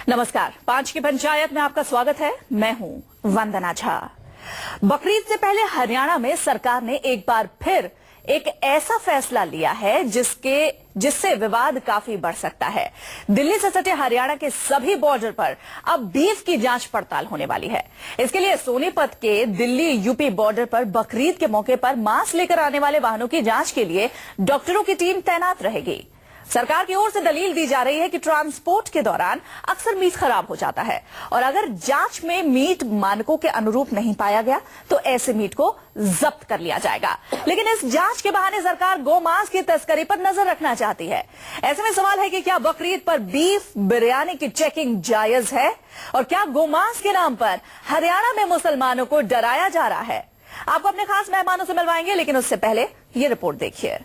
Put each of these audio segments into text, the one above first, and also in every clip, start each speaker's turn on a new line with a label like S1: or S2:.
S1: नमस्कार, 5 की पंचायत में आपका स्वागत है। मैं हूं वंदना झा। बकरीद से पहले हरियाणा में सरकार ने एक बार फिर एक ऐसा फैसला लिया है जिससे विवाद काफी बढ़ सकता है। दिल्ली से सटे हरियाणा के सभी बॉर्डर पर अब बीफ की जांच पड़ताल होने वाली है। इसके लिए सोनीपत के दिल्ली यूपी बॉर्डर पर बकरीद के मौके पर मांस लेकर आने वाले वाहनों की जांच के लिए डॉक्टरों की टीम तैनात रहेगी। सरकार की ओर से दलील दी जा रही है कि ट्रांसपोर्ट के दौरान अक्सर मीट खराब हो जाता है और अगर जांच में मीट मानकों के अनुरूप नहीं पाया गया तो ऐसे मीट को जब्त कर लिया जाएगा। लेकिन इस जांच के बहाने सरकार गोमांस की तस्करी पर नजर रखना चाहती है। ऐसे में सवाल है कि क्या बकरीद पर बीफ बिरयानी की चेकिंग जायज है और क्या गोमांस के नाम पर हरियाणा में मुसलमानों को डराया जा रहा है। आपको अपने खास मेहमानों से मिलवाएंगे, लेकिन उससे पहले ये रिपोर्ट देखिए।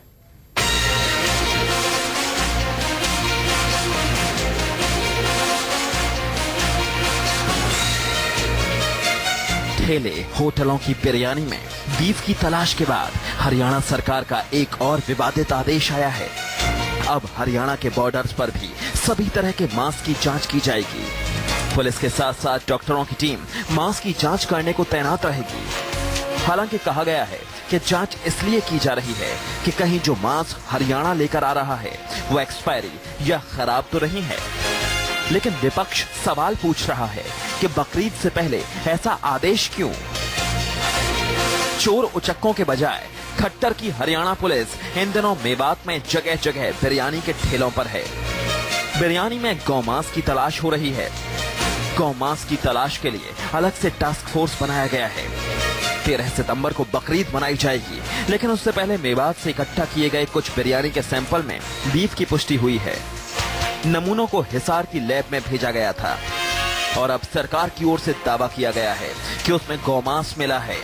S2: ठेले होटलों की बिरयानी में बीफ की तलाश के बाद हरियाणा सरकार का एक और विवादित आदेश आया है। अब हरियाणा के बॉर्डर्स पर भी सभी तरह के मांस की जांच की जाएगी। पुलिस के साथ साथ डॉक्टरों की टीम मांस की जांच करने को तैनात रहेगी। हालांकि कहा गया है कि जांच इसलिए की जा रही है कि कहीं जो मांस हरियाणा लेकर आ रहा है वो एक्सपायरी या खराब तो नहीं है। लेकिन विपक्ष सवाल पूछ रहा है कि बकरीद से पहले ऐसा आदेश क्यों? चोर उचक्कों के बजाय खट्टर की हरियाणा पुलिस इन दिनों मेवात में जगह जगह बिरयानी के ठेलों पर है। बिरयानी में गौमांस की तलाश हो रही है। गौमांस की तलाश के लिए अलग से टास्क फोर्स बनाया गया है। 13 सितंबर को बकरीद मनाई जाएगी, लेकिन उससे पहले मेवात से इकट्ठा किए गए कुछ बिरयानी के सैंपल में बीफ की पुष्टि हुई है। नमूनों को हिसार की लैब में भेजा गया था और अब सरकार की ओर से दावा किया गया है कि उसमें गौमांस मिला है।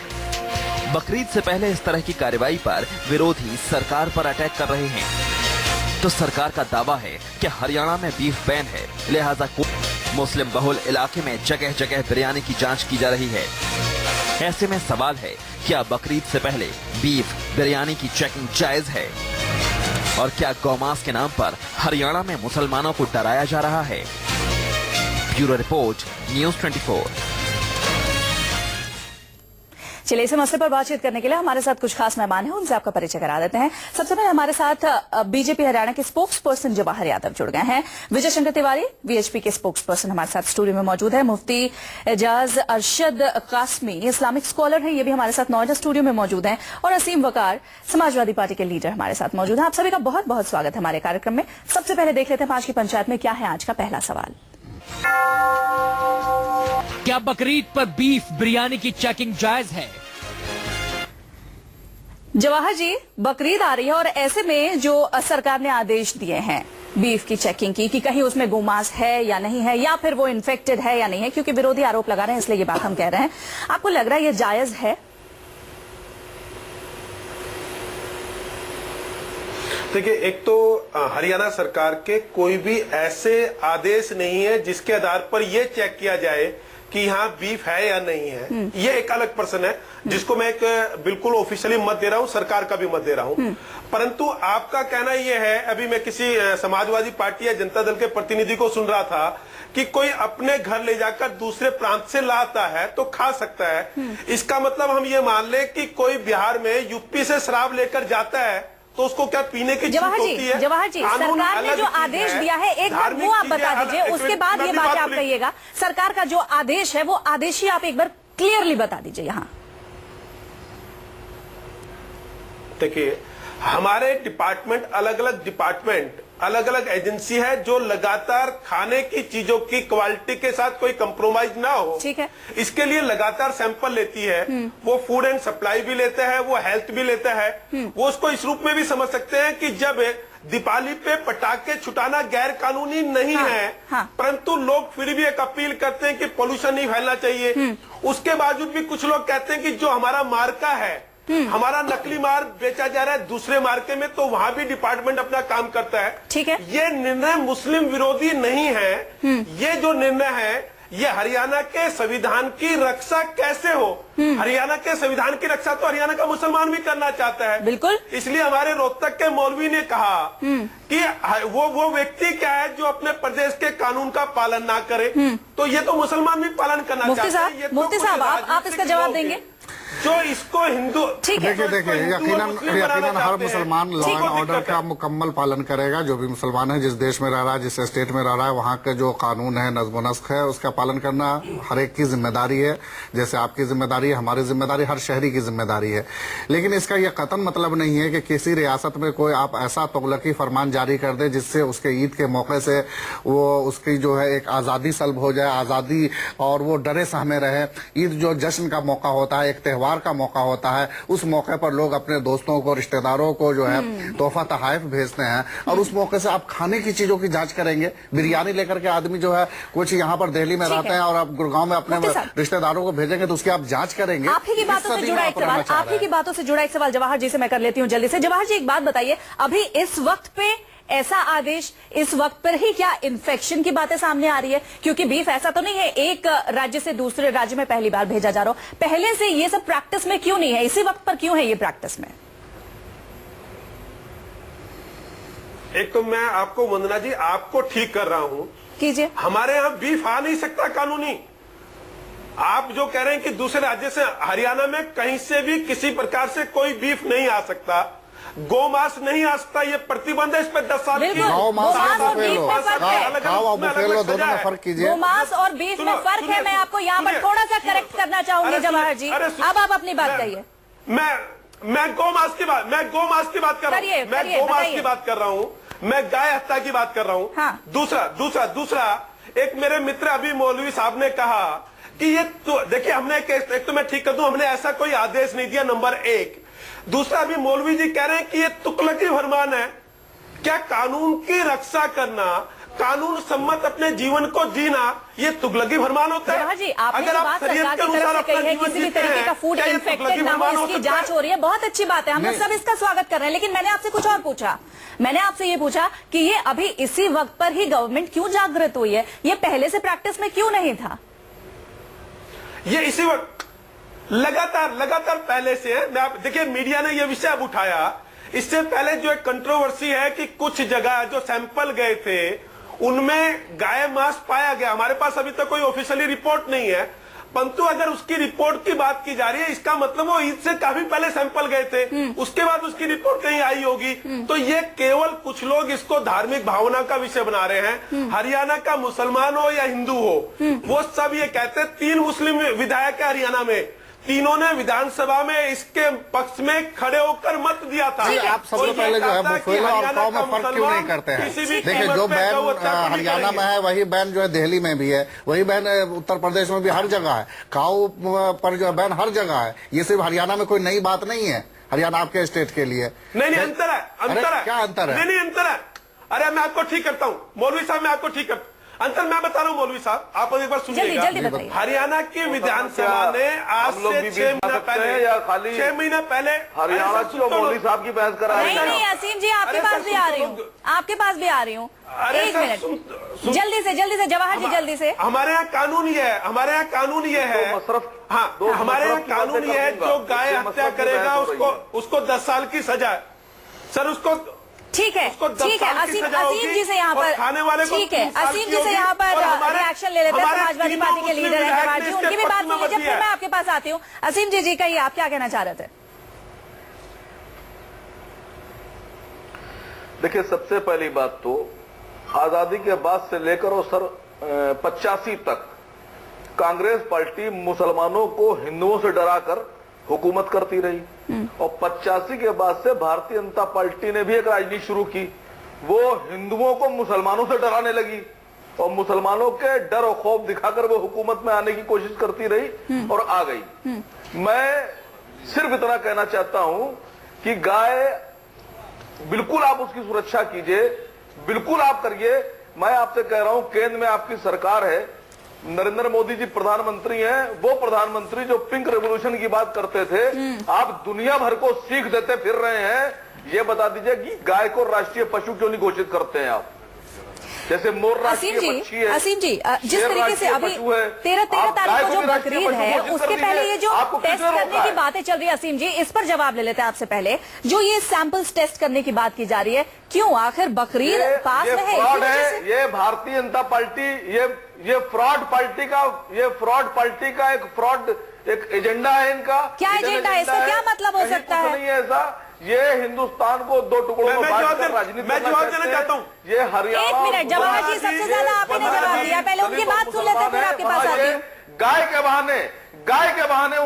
S2: बकरीद से पहले इस तरह की कार्रवाई पर विरोधी सरकार पर अटैक कर रहे हैं। तो सरकार का दावा है कि हरियाणा में बीफ बैन है, लिहाजा मुस्लिम बहुल इलाके में जगह जगह बिरयानी की जांच की जा रही है। ऐसे में सवाल है, क्या बकरीद से पहले बीफ बिरयानी की चेकिंग जायज है और क्या गौमांस के नाम पर हरियाणा में मुसलमानों को डराया जा रहा है? Bureau report, news 24।
S1: चलिए, इस मसले पर बातचीत करने के लिए हमारे साथ कुछ खास मेहमान हैं, उनसे आपका परिचय करा देते हैं। सबसे पहले हमारे साथ बीजेपी हरियाणा के स्पोक्स पर्सन जवाहर यादव जुड़ गए हैं। विजय शंकर तिवारी वीएचपी के स्पोक्स पर्सन हमारे साथ स्टूडियो में मौजूद है। मुफ्ती एजाज अरशद कासमी इस्लामिक स्कॉलर हैं, ये भी हमारे साथ नोएडा स्टूडियो में मौजूद हैं। और असीम वकार समाजवादी पार्टी के लीडर हमारे साथ मौजूद हैं। आप सभी का बहुत बहुत स्वागत है हमारे कार्यक्रम में। सबसे पहले देख लेते हैं 5 की पंचायत में क्या है आज का पहला सवाल।
S3: क्या बकरीद पर बीफ बिरयानी की चेकिंग जायज है?
S1: जवाहर जी, बकरीद आ रही है और ऐसे में जो सरकार ने आदेश दिए हैं बीफ की चेकिंग की कि कहीं उसमें गोमांस है या नहीं है, या फिर वो इन्फेक्टेड है या नहीं है, क्योंकि विरोधी आरोप लगा रहे हैं इसलिए ये बात हम कह रहे हैं। आपको लग रहा है ये जायज है?
S4: देखिए, एक तो हरियाणा सरकार के कोई भी ऐसे आदेश नहीं है जिसके आधार पर यह चेक किया जाए कि यहाँ बीफ है या नहीं है। ये एक अलग प्रश्न है जिसको मैं एक बिल्कुल ऑफिशियली मत दे रहा हूँ, सरकार का भी मत दे रहा हूँ। परंतु आपका कहना यह है, अभी मैं किसी समाजवादी पार्टी या जनता दल के प्रतिनिधि को सुन रहा था कि कोई अपने घर ले जाकर दूसरे प्रांत से लाता है तो खा सकता है। इसका मतलब हम ये मान ले कि कोई बिहार में यूपी से शराब लेकर जाता है तो उसको क्या पीने की छूट होती है?
S1: जवाहर जी, सरकार ने जो आदेश दिया है एक बार वो आप बता दीजिए, उसके बाद ये बात आप कहिएगा। सरकार का जो आदेश है वो आदेश ही आप एक बार क्लियरली बता दीजिए यहाँ।
S4: देखिए, हमारे डिपार्टमेंट अलग अलग एजेंसी है जो लगातार खाने की चीजों की क्वालिटी के साथ कोई कंप्रोमाइज ना हो,
S1: ठीक है,
S4: इसके लिए लगातार सैंपल लेती है। वो फूड एंड सप्लाई भी लेता है, वो हेल्थ भी लेता है। वो उसको इस रूप में भी समझ सकते हैं कि जब दीपावली पे पटाखे छुटाना गैर कानूनी नहीं है, परंतु लोग फिर भी एक अपील करते हैं कि पोल्यूशन नहीं फैलना चाहिए। उसके बावजूद भी कुछ लोग कहते हैं कि जो हमारा मार्का है, हमारा नकली मार बेचा जा रहा है दूसरे मार्के में, तो वहां भी डिपार्टमेंट अपना काम करता है।
S1: ठीक है,
S4: ये निर्णय मुस्लिम विरोधी नहीं है। ये जो निर्णय है ये हरियाणा के संविधान की रक्षा कैसे हो। हरियाणा के संविधान की रक्षा तो हरियाणा का मुसलमान भी करना चाहता है।
S1: बिल्कुल।
S4: इसलिए हमारे रोहतक के मौलवी ने कहा कि वो व्यक्ति क्या है जो अपने प्रदेश के कानून का पालन ना करे, तो ये तो मुसलमान भी पालन करना
S1: मुफ्ती
S4: चाहते हैं।
S1: मुफ्ती साहब आप इसका जवाब देंगे?
S4: जो इसको हिंदू,
S1: ठीक है,
S5: देखिए यकीनन हर मुसलमान लॉ एंड ऑर्डर का मुकम्मल पालन करेगा। जो भी मुसलमान है, जिस देश में रह रहा है, जिस स्टेट में रह रहा है, वहाँ के जो कानून है, नज़्म नस्क है, उसका पालन करना हर एक की जिम्मेदारी है। जैसे आपकी जिम्मेदारी है, हमारी जिम्मेदारी, हर शहरी की जिम्मेदारी है। लेकिन इसका यह कतन मतलब नहीं है कि किसी रियासत में कोई आप ऐसा तुगलकी फरमान जारी कर दे जिससे उसके ईद के मौके से वो उसकी जो है एक आज़ादी सल्ब हो जाए, आज़ादी, और वो डरे सहमे रहे। ईद जो जश्न का मौका होता है, एक त्योहार का मौका होता है, उस मौके पर लोग अपने दोस्तों को, रिश्तेदारों को जो है तोहफा तहाइफ भेजते हैं, और उस मौके से आप खाने की चीजों की जांच करेंगे। बिरयानी लेकर के आदमी जो है कुछ यहाँ पर दिल्ली में रहते हैं और आप गुड़गांव में अपने रिश्तेदारों को भेजेंगे तो उसकी आप जांच करेंगे।
S1: आप ही की बातों से जुड़ा एक सवाल, आप ही की बातों से जुड़ा एक सवाल जवाहर जी से मैं कर लेती हूँ जल्दी से। जवाहर जी, एक बात बताइए, अभी इस वक्त पे ऐसा आदेश, इस वक्त पर ही क्या इन्फेक्शन की बातें सामने आ रही है? क्योंकि बीफ ऐसा तो नहीं है एक राज्य से दूसरे राज्य में पहली बार भेजा जा रहा हो, पहले से ये सब प्रैक्टिस में क्यों नहीं है? इसी वक्त पर क्यों है ये प्रैक्टिस में?
S4: एक तो मैं आपको, वंदना जी, आपको ठीक कर रहा हूं,
S1: कीजिए।
S4: हमारे यहाँ बीफ आ नहीं सकता कानूनी। आप जो कह रहे हैं कि दूसरे राज्य से, हरियाणा में कहीं से भी किसी प्रकार से कोई बीफ नहीं आ सकता, गोमांस नहीं आ सकता, ये प्रतिबंध है। इस पर 10 साल की
S1: गोमांस और बीफ में फर्क है।
S5: दोनों में फर्क कीजिए।
S1: गोमांस और बीफ में फर्क है। मैं आपको यहाँ पर थोड़ा सा करेक्ट करना चाहूंगी जवाहर जी। अब आप अपनी बात कहिए।
S4: मैं गोमांस की बात कर रहा हूँ, मैं गोमांस की बात कर रहा हूँ, मैं गाय हत्या की बात कर रहा हूँ।
S1: हाँ।
S4: दूसरा एक मेरे मित्र अभी मौलवी साहब ने कहा कि ये तो देखिए, हमने एक तो मैं ठीक कर दूं, हमने ऐसा कोई आदेश नहीं दिया, नंबर 1। दूसरा, अभी मौलवी जी कह रहे हैं कि ये तुगलकी फरमान है। क्या कानून की रक्षा करना, कानून सम्मत अपने जीवन को जीना, ये तुगलकी फरमान होता है?
S1: जी, आपने जो बात सरकार की तरफ से कही है, किसी भी तरीके का फूड इन्फेक्टेड ना हो, इसकी जांच हो रही है, बहुत अच्छी बात है, हम लोग सब इसका स्वागत कर रहे हैं। लेकिन मैंने आपसे कुछ और पूछा, मैंने आपसे ये पूछा कि ये अभी इसी वक्त पर ही गवर्नमेंट क्यों जागृत हुई है? ये पहले से प्रैक्टिस में क्यों नहीं था?
S4: ये इसी वक्त लगातार पहले से है। देखिए, मीडिया ने यह विषय अब उठाया। इससे पहले जो एक कंट्रोवर्सी है कि कुछ जगह जो सैंपल गए थे उनमें गाय मांस पाया गया। हमारे पास अभी तक कोई ऑफिशियली रिपोर्ट नहीं है, परंतु अगर उसकी रिपोर्ट की बात की जा रही है, इसका मतलब वो ईद से काफी पहले सैंपल गए थे, उसके बाद उसकी रिपोर्ट कहीं आई होगी। तो ये केवल कुछ लोग इसको धार्मिक भावना का विषय बना रहे हैं। हरियाणा का मुसलमान हो या हिंदू हो, वो सब ये कहते हैं। 3 मुस्लिम विधायक है हरियाणा में, तीनों ने विधानसभा में इसके पक्ष में खड़े होकर मत दिया था।
S5: आप सबसे पहले जो है बुफेलो और काऊ में फर्क क्यों नहीं करते हैं? देखिए, जो बैन हरियाणा में है वही बैन जो है दिल्ली में भी है, वही बैन उत्तर प्रदेश में भी हर जगह है। काऊ पर जो बैन हर जगह है। ये सिर्फ हरियाणा में कोई नई बात नहीं है, हरियाणा आपके स्टेट के लिए।
S4: नहीं, अंतर है।
S5: क्या अंतर है?
S4: नहीं, अंतर है। अरे मैं आपको ठीक करता हूँ मौलवी साहब, मैं आपको ठीक करता अंतर मैं बता रहा हूँ मौलवी साहब, आप एक बार सुनिएगा। हरियाणा की विधानसभा ने आज से 6 महीना पहले या खाली 6 महीने पहले
S6: हरियाणा की मौलवी साहब की बहस करा रही है।
S1: नहीं, असीम जी, आपके पास भी आ रही हूँ, आपके पास भी आ रही हूँ। एक मिनट, जल्दी से जवाहर जी, जल्दी से।
S4: हमारे यहाँ कानून ये है, हमारे यहाँ कानून ये है, हाँ, हमारे यहाँ कानून ये है, जो गाय हत्या करेगा उसको 10 साल की सजा है। सर, उसको
S1: ठीक है, असीम जी से यहाँ पर, ठीक है, असीम जी से यहाँ पर रिएक्शन ले लेते हैं। समाजवादी पार्टी के लीडर है जवाहर जी, उनकी भी बात सुन लीजिए, फिर मैं आपके पास आती हूँ। असीम जी कहिए, आप क्या कहना चाह रहे थे?
S6: देखिए, सबसे पहली बात तो आजादी के बाद से लेकर और सर 85 तक कांग्रेस पार्टी मुसलमानों को हिंदुओं से डराकर हुकूमत करती रही, और 85 के बाद से भारतीय जनता पार्टी ने भी एक राजनीति शुरू की। वो हिंदुओं को मुसलमानों से डराने लगी और मुसलमानों के डर और खौफ दिखाकर वो हुकूमत में आने की कोशिश करती रही और आ गई। मैं सिर्फ इतना कहना चाहता हूं कि गाय बिल्कुल आप उसकी सुरक्षा कीजिए, बिल्कुल आप करिए। मैं आपसे कह रहा हूं, केंद्र में आपकी सरकार है, नरेंद्र मोदी जी प्रधानमंत्री हैं, वो प्रधानमंत्री जो पिंक रेवोल्यूशन की बात करते थे, आप दुनिया भर को सीख देते फिर रहे हैं। ये बता दीजिए कि गाय को राष्ट्रीय पशु क्यों नहीं घोषित करते हैं आप? जैसे मोर्रा
S1: असीम
S6: की
S1: जी,
S6: बच्ची है,
S1: असीम जी, जिस
S6: शेर
S1: तरीके से
S6: राष्ट्रीय
S1: अभी
S6: पशु है,
S1: 13
S6: आप
S1: तारीख
S6: गाय
S1: को जो
S6: भी राष्ट्रीय
S1: बकरीद
S6: पशु
S1: है
S6: घोषित
S1: उसके
S6: कर दी
S1: पहले
S6: है।
S1: ये जो
S6: आपको
S1: टेस्ट
S6: किसने
S1: करने
S6: रोका
S1: की
S6: है?
S1: बातें चल रही है, असीम जी इस पर जवाब ले लेते हैं आपसे पहले। जो ये सैंपल्स टेस्ट करने की बात की जा रही है, क्यों आखिर बकरीद पास में है?
S6: फ्रॉड
S1: इसी वजह
S6: है,
S1: से?
S6: ये भारतीय जनता पार्टी, ये फ्रॉड पार्टी का एक एजेंडा है इनका।
S1: क्या एजेंडा है? इसका क्या मतलब हो
S6: कहीं
S1: सकता
S6: कुछ
S1: है?
S6: नहीं है ऐसा। ये हिंदुस्तान को दो टुकड़ों में बांटकर राजनीति
S4: मैं जवाब देना चाहता हूँ।
S6: ये हरियाणा।
S1: एक मिनट, जवाहर जी सबसे ज्यादा आपने जवाब दिया, पहले उनकी बात सुन लेते हैं फिर आपके पास आती हूँ।
S6: गाय के बहाने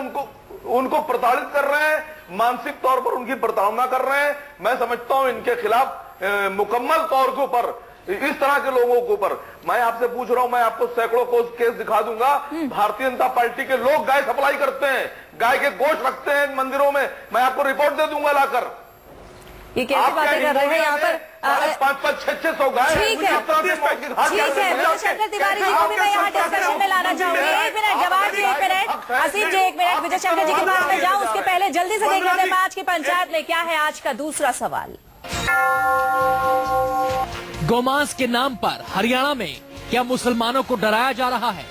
S6: उनको प्रताड़ित कर रहे हैं, मानसिक तौर पर उनकी प्रताड़ना कर रहे हैं। मैं समझता हूं इनके खिलाफ मुकम्मल तौर के ऊपर, इस तरह के लोगों के ऊपर, मैं आपसे पूछ रहा हूं, मैं आपको सैकड़ों केस दिखा दूंगा। भारतीय जनता पार्टी के लोग गाय सप्लाई करते हैं, गाय के गोश्त रखते हैं मंदिरों में, मैं आपको रिपोर्ट दे दूंगा लाकर।
S1: ये कैसी बातें कर रहे हैं यहाँ पर?
S6: 500 600 गाय।
S1: ठीक है, ठीक है, विजयशंकर तिवारी जी को भी मैं यहाँ डिस्कशन में लाना चाहूंगी। एक मिनट, जवाहर जी एक मिनट, असीम जी एक मिनट, विजयशंकर जी के पास में जाऊँ उसके पहले जल्दी से देख लेते हैं आज की पंचायत में क्या है आज का दूसरा सवाल।
S3: गौमांस के नाम पर हरियाणा में क्या मुसलमानों को डराया जा रहा है?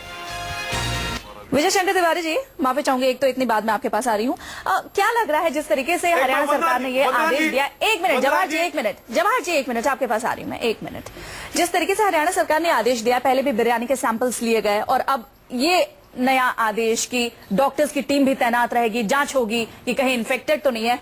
S1: विजयशंकर तिवारी जी माफी चाहूंगी, एक तो इतनी बात मैं आपके पास आ रही हूँ। क्या लग रहा है जिस तरीके से हरियाणा सरकार ने ये आदेश दिया? एक मिनट जवाहर जी, एक मिनट आपके पास आ रही हूँ मैं, एक मिनट। जिस तरीके से हरियाणा सरकार ने आदेश दिया, पहले भी बिरयानी के सैंपल्स लिए गए और अब ये नया आदेश की डॉक्टर्स की टीम भी तैनात रहेगी, जांच होगी कि कहीं इन्फेक्टेड तो नहीं है।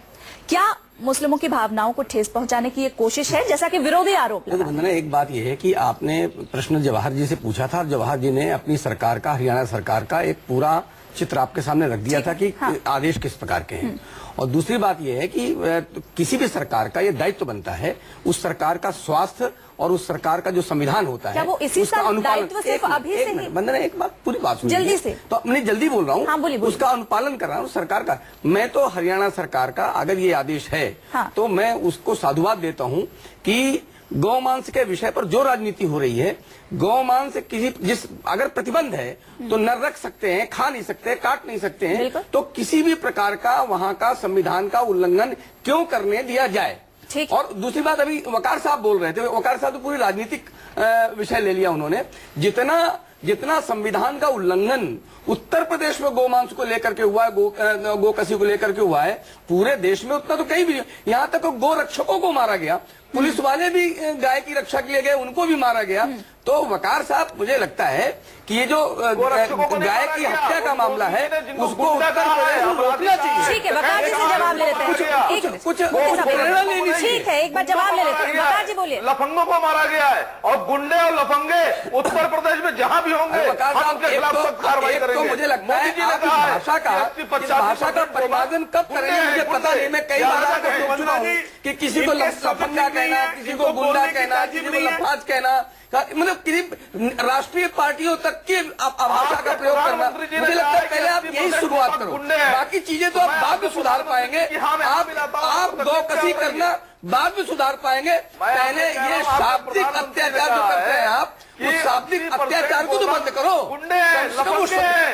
S1: क्या मुस्लिमों की भावनाओं को ठेस पहुंचाने की ये कोशिश है, जैसा कि विरोधी आरोप लगा?
S7: वंदना, एक बात यह है कि आपने प्रश्न जवाहर जी से पूछा था और जवाहर जी ने अपनी सरकार का, हरियाणा सरकार का एक पूरा चित्र आपके सामने रख दिया था कि
S1: हाँ।
S7: आदेश किस प्रकार के हैं। और दूसरी बात यह है कि किसी भी सरकार का ये दायित्व बनता है उस सरकार का स्वास्थ्य और उस सरकार का जो संविधान होता
S1: क्या
S7: है
S1: वो इसी
S7: उसका
S1: साल दायित्व सिर्फ अभी से ही?
S7: वंदना, एक बात पूरी बात सुनिए
S1: जल्दी से।
S7: तो अपने जल्दी बोल रहा हूँ।
S1: हाँ, बोलिए।
S7: उसका अनुपालन कर रहा हूँ सरकार का। मैं तो हरियाणा सरकार का अगर ये आदेश है
S1: हाँ।
S7: तो मैं उसको साधुवाद देता हूँ कि गौमांस के विषय पर जो राजनीति हो रही है, गौमांस अगर प्रतिबंध है तो न रख सकते हैं, खा नहीं सकते, काट नहीं सकते हैं, तो किसी भी प्रकार का वहां का संविधान का उल्लंघन क्यों करने दिया जाए।
S1: ठीक।
S7: और दूसरी बात, अभी वकार साहब बोल रहे थे, वकार साहब तो पूरी राजनीतिक विषय ले लिया उन्होंने। जितना संविधान का उल्लंघन उत्तर प्रदेश में गोमांस को लेकर के हुआ है, गोकसी को लेकर के हुआ है, पूरे देश में उतना तो कहीं भी नहीं। यहाँ तक गो रक्षकों को मारा गया, पुलिस वाले भी गाय की रक्षा के लिए गए, उनको भी मारा गया। तो वकार साहब, मुझे लगता है कि ये जो गाय की हत्या का मामला है उसको उत्तर प्रदेश में रोकना चाहिए।
S1: ठीक है, वकार जी से जवाब ले लेते हैं।
S7: कुछ प्रेरणा लेनी चाहिए।
S1: ठीक है, एक बार जवाब ले लेते हैं। वकार जी बोलिए।
S6: लफंगों को मारा गया है और गुंडे और लफंगे उत्तर प्रदेश में जहां भी होंगे
S7: वकार
S6: हम
S7: साहब,
S6: उनके खिलाफ सख्त कार्रवाई
S7: एक तो
S6: करेंगे।
S7: मुझे लगता है
S6: मोदी जी ने
S7: आप इस
S6: कहा है
S7: भाषा का परिमार्जन कब करेंगे मुझे पता नहीं। मैं कई बार आपको सोच चुका हूँ कि किसी को लफंगा कहना, किसी को गुंडा कहना, किसी को लफाज कहना, मतलब किसी राष्ट्रीय पार्टियों तक की भाषा का प्रयोग करना, मुझे लगता है पहले आप यही शुरुआत करो, बाकी चीजें तो आप बाद में सुधार पाएंगे। आप गौकसी करना बाद में सुधार पाएंगे। पहले ये शाब्दिक अत्याचार जो करते हैं आप, उस शाब्दिक अत्याचार को तो बंद करो।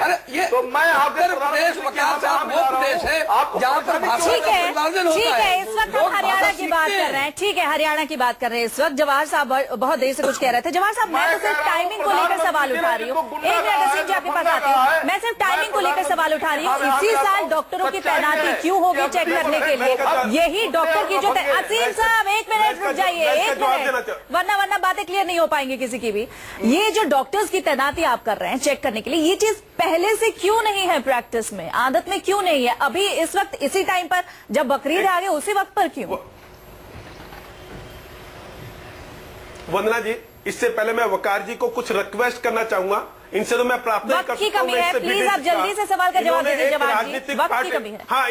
S7: अरे ये उत्तर प्रदेश, वकार साहब, वो प्रदेश है जहाँ पर भाषा का परिमार्जन होता है।
S1: ठीक है, इस वक्त हम हरियाणा की बात कर रहे हैं। ठीक है, हरियाणा की बात कर रहे हैं इस वक्त। जवाहर साहब बहुत देर से कुछ कह रहे थे। जवाहर साहब, मैं तो सिर्फ टाइमिंग को लेकर सवाल उठा रही हूँ। एक मिनट असीम जी आपके पास आती हूँ। मैं सिर्फ टाइमिंग को लेकर सवाल उठा रही हूँ। इसी साल डॉक्टरों की तैनाती क्यों होगी चेक करने के लिए? यही डॉक्टर की जो असीम साहब, एक मिनट रुक जाइए, एक मिनट, वरना बातें क्लियर नहीं हो पाएंगी किसी की भी। ये जो डॉक्टर्स की तैनाती आप कर रहे हैं चेक करने के लिए, ये चीज पहले से क्यों नहीं है प्रैक्टिस में, आदत में क्यों नहीं है? अभी इस वक्त इसी टाइम पर जब बकरीद आ गए उसी वक्त पर क्यों?
S4: वंदना जी, इससे पहले मैं वकार जी को कुछ रिक्वेस्ट करना चाहूंगा। इनसे तो मैं प्रार्थना कर
S1: सकता हूं,
S4: मैं
S1: प्लीज आप जल्दी से सवाल का जवाब दीजिए जवाहर जी, वक्त की कमी है।
S4: हाँ,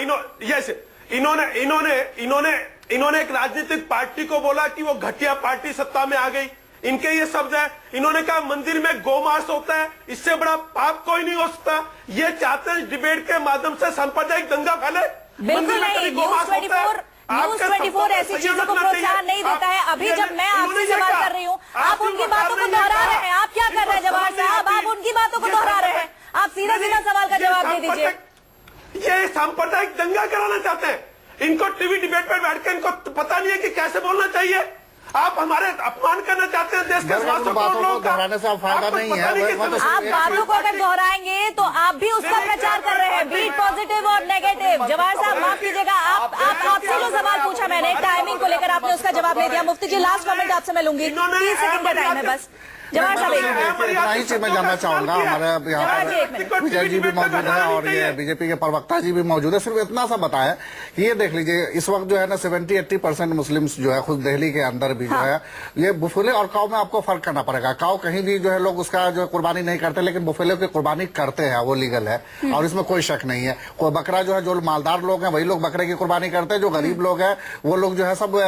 S4: इन्होंने एक राजनीतिक पार्टी को बोला कि वो घटिया पार्टी सत्ता में आ गई। इनके ये शब्द है। इन्होंने कहा मंदिर में गोमांस होता है, इससे बड़ा पाप कोई नहीं हो सकता। ये चाहते हैं डिबेट के माध्यम से सांप्रदायिक दंगा फैले।
S1: बिल्कुल नहीं, न्यूज़ 24 ऐसी चीजों को प्रोत्साहन नहीं देता है। अभी जब मैं आपसे सवाल कर रही हूँ, आप उनकी बातों को दोहरा रहे हैं। आप क्या कर रहे हैं जवाहर साहब? आप उनकी बातों को दोहरा रहे हैं। आप सीधा सीधा सवाल का जवाब दे दीजिए।
S4: ये सांप्रदायिक दंगा कराना चाहते हैं। इनको टीवी डिबेट पर बैठ कर इनको पता नहीं है कि कैसे बोलना चाहिए। आप हमारे अपमान करना चाहते हैं देश के
S5: गलत
S4: 700
S5: बातों
S4: करोड़
S5: को
S4: लोगों का।
S5: दोहराने से अब फायदा
S4: आपको
S5: नहीं
S4: पता
S5: है।
S4: किस
S5: मैं तो
S4: वजह से-
S1: आप बातों को अगर दोहराएंगे तो आप भी उसका प्रचार कर रहे हैं, बी पॉजिटिव और नेगेटिव। जवाहर साहब माफ कीजिएगा, आपसे जो सवाल पूछा मैंने टाइमिंग को लेकर, आपने उसका जवाब नहीं दिया। मुफ्ती जी लास्ट कमेंट आपसे मैं लूंगी, 30 सेकंड का टाइम है बस। जवाहर साहब एक मिनट।
S5: इतना ही चीज मैं जानना चाहूंगा। हमारे यहाँ
S1: जवाहर जी, एक मिनट।
S5: पर विजय जी भी मौजूद है और ये बीजेपी के प्रवक्ता जी भी मौजूद है। सिर्फ इतना सा बताया कि ये देख लीजिए इस वक्त जो है ना 70-80% मुस्लिम्स जो है खुद दिल्ली के अंदर भी जो है, ये बुफेले और काऊ में आपको फर्क करना पड़ेगा। काऊ कहीं भी जो है लोग उसका जो कुर्बानी नहीं करते, लेकिन बुफेले की कुर्बानी करते हैं, वो लीगल है और इसमें कोई शक नहीं है। कोई बकरा जो है, जो मालदार लोग हैं वही लोग बकरे की कुर्बानी करते हैं, जो गरीब लोग हैं वो लोग जो है सब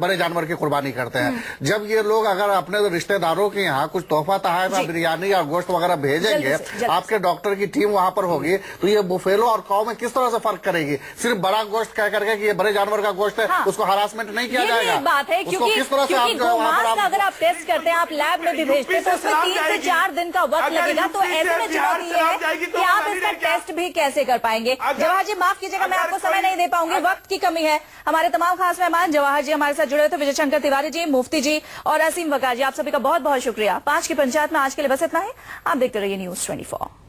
S5: बड़े जानवर की कुर्बानी करते हैं। जब ये लोग अगर अपने रिश्तेदारों के यहाँ कुछ तोहफा तहफा बिरयानी या गोश्त वगैरह भेजेंगे,
S1: जल्दी से।
S5: आपके डॉक्टर की टीम वहां पर होगी, तो ये बुफेलो और काऊ में किस तरह से फर्क करेगी? सिर्फ बड़ा गोश्त कह करके कि ये बड़े जानवर का गोश्त है, उसको हरासमेंट नहीं किया
S1: ये भी
S5: जाएगा।
S1: एक बात है,
S5: उसको
S1: क्योंकि
S5: किस तरह से आप जो है वहां पर
S1: गोमांस का
S5: आप
S1: अगर आप टेस्ट करते हैं, आप लैब में भी भेजते हैं, तो उसमें 3 से 4 दिन का वक्त लगेगा। तो ऐसे में चुनौती ये है कि आप इसका टेस्ट भी कैसे कर पाएंगे। जवाहर जी माफ कीजिएगा, मैं आपको समय नहीं दे पाऊंगी, वक्त की कमी है। हमारे तमाम खास मेहमान जवाहर जी हमारे साथ जुड़े थे, विजय शंकर तिवारी जी, मुफ्ती जी और असीम वकार जी, आप सभी का बहुत बहुत शुक्रिया। 5 की पंचायत में आज के लिए बस इतना ही। आप देखते रहिए News 24।